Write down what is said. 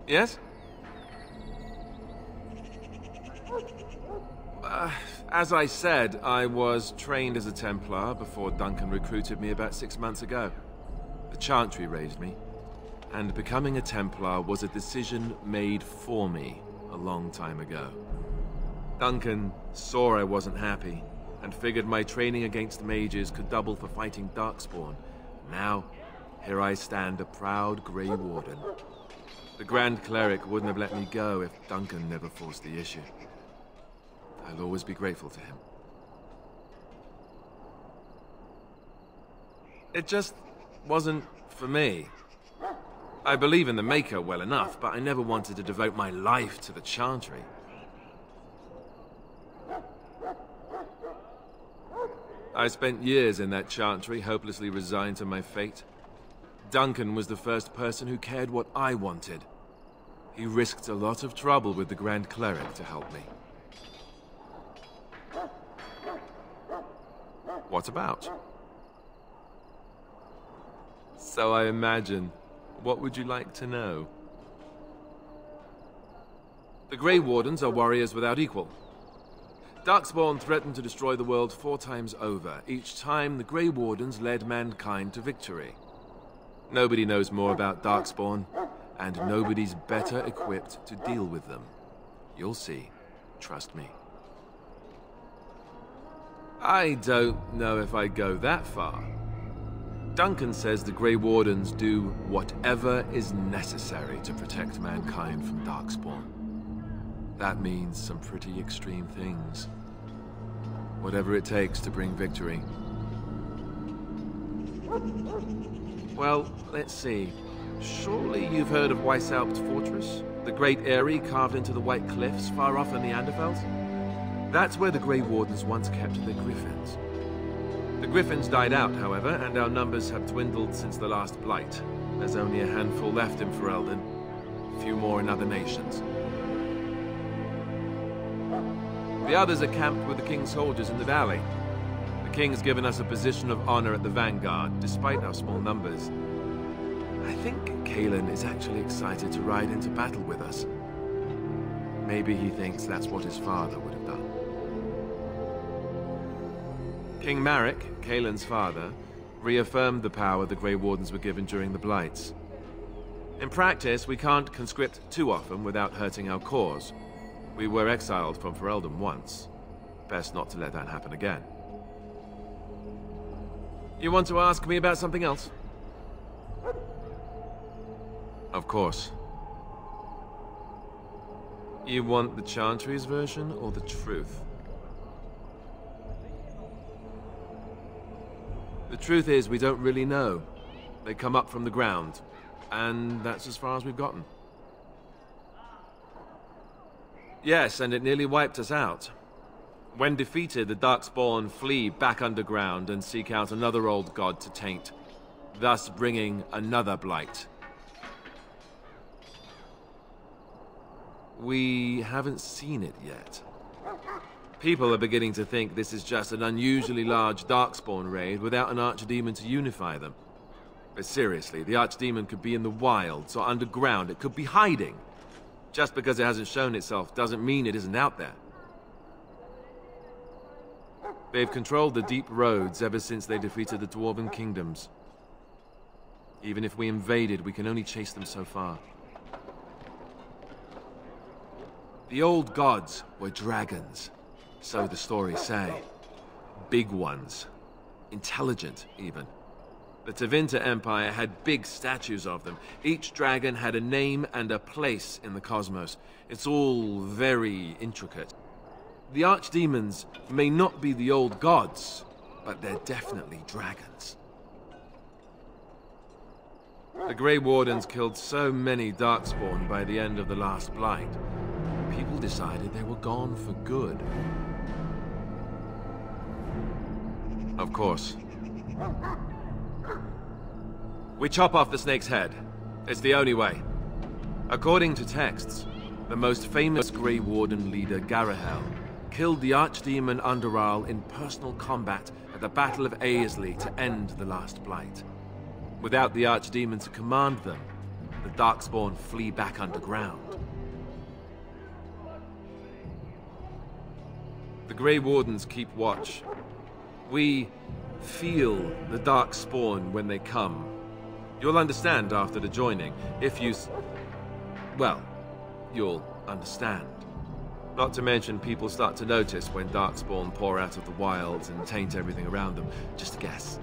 Yes? As I said, I was trained as a Templar before Duncan recruited me about 6 months ago. The Chantry raised me, and becoming a Templar was a decision made for me a long time ago. Duncan saw I wasn't happy, and figured my training against mages could double for fighting Darkspawn. Now, here I stand, a proud Grey Warden. The Grand Cleric wouldn't have let me go if Duncan never forced the issue. I'll always be grateful to him. It just wasn't for me. I believe in the Maker well enough, but I never wanted to devote my life to the Chantry. I spent years in that Chantry, hopelessly resigned to my fate. Duncan was the first person who cared what I wanted. He risked a lot of trouble with the Grand Cleric to help me. What about? So I imagine. What would you like to know? The Grey Wardens are warriors without equal. Darkspawn threatened to destroy the world 4 times over. Each time, the Grey Wardens led mankind to victory. Nobody knows more about Darkspawn, and nobody's better equipped to deal with them. You'll see. Trust me. I don't know if I go that far. Duncan says the Grey Wardens do whatever is necessary to protect mankind from Darkspawn. That means some pretty extreme things. Whatever it takes to bring victory. Well, let's see. Surely you've heard of Weishaupt's fortress? The great eyrie carved into the White Cliffs far off in the Anderfels? That's where the Grey Wardens once kept their griffins. The griffins died out, however, and our numbers have dwindled since the last Blight. There's only a handful left in Ferelden, a few more in other nations. The others are camped with the King's soldiers in the valley. The King's given us a position of honor at the vanguard, despite our small numbers. I think Cailan is actually excited to ride into battle with us. Maybe he thinks that's what his father would have done. King Marek, Cailan's father, reaffirmed the power the Grey Wardens were given during the Blights. In practice, we can't conscript too often without hurting our cause. We were exiled from Ferelden once. Best not to let that happen again. You want to ask me about something else? Of course. You want the Chantry's version or the truth? The truth is, we don't really know. They come up from the ground, and that's as far as we've gotten. Yes, and it nearly wiped us out. When defeated, the Darkspawn flee back underground and seek out another old god to taint, thus bringing another Blight. We haven't seen it yet. People are beginning to think this is just an unusually large Darkspawn raid without an Archdemon to unify them. But seriously, the Archdemon could be in the wilds or underground. It could be hiding. Just because it hasn't shown itself doesn't mean it isn't out there. They've controlled the deep roads ever since they defeated the Dwarven kingdoms. Even if we invaded, we can only chase them so far. The old gods were dragons. So the stories say. Big ones. Intelligent, even. The Tevinter Empire had big statues of them. Each dragon had a name and a place in the cosmos. It's all very intricate. The Archdemons may not be the old gods, but they're definitely dragons. The Grey Wardens killed so many Darkspawn by the end of the last Blight. People decided they were gone for good. Of course. We chop off the snake's head. It's the only way. According to texts, the most famous Grey Warden leader, Garahel, killed the Archdemon Underal in personal combat at the Battle of Aesley to end the last Blight. Without the Archdemon to command them, the Darkspawn flee back underground. The Grey Wardens keep watch. We feel the Darkspawn when they come. You'll understand after the joining, if you well, you'll understand. Not to mention people start to notice when Darkspawn pour out of the wilds and taint everything around them. Just a guess.